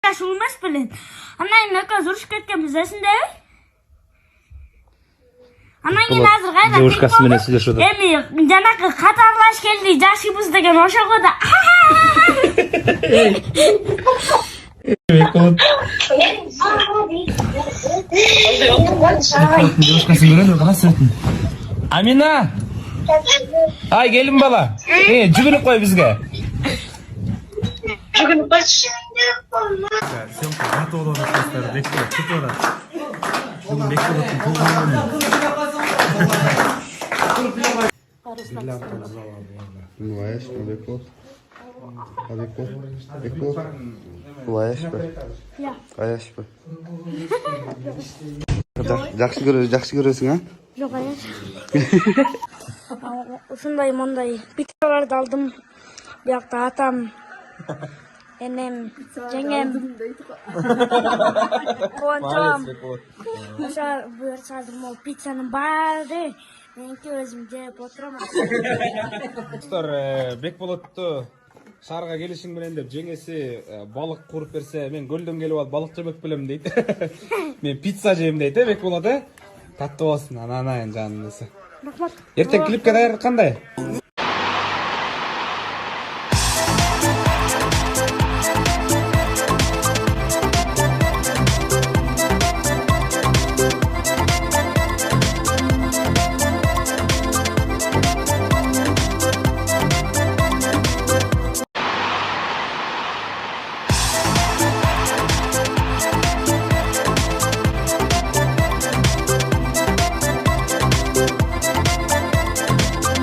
жаш эмес белең. Анан экөөбүз урушуп кеткенбиз эсиңдеби? Анан кийин азыр кайда девушкасы менен сүйлөшүп атат. Эми жанакы катарлаш келди, жашыбыз деген ошого да. Девушкасы көрөдү, касыртын. Амина! Ай, келин бала. Жүгүнүп кой бизге. Жүгүнүп койчу. Съемка катып алып атат, бекип кетип атат. Бүгүн бекип атат, Бываешь, Беков? Беков? Бываешь бы? Я. Аяш бы? Жакшы көрөсүң, а? Жок, аяш. Ушундай мондай пиццаларды алдым. Биякта атам, энем, жеңем, коончом. Ошо буюрсадым, ол пиццанын баары меники өзүм жеп отурам. Бекболотту шаарга келишиң менен деп жеңеси балык куруп берсе, мен көлдөн келип алып балык жебек белем дейт. Мен пицца жейм дейт, Бекболот. Таттуу болсун, ананайын жаным десе. Рахмат. Эртең клипке даярдык кандай?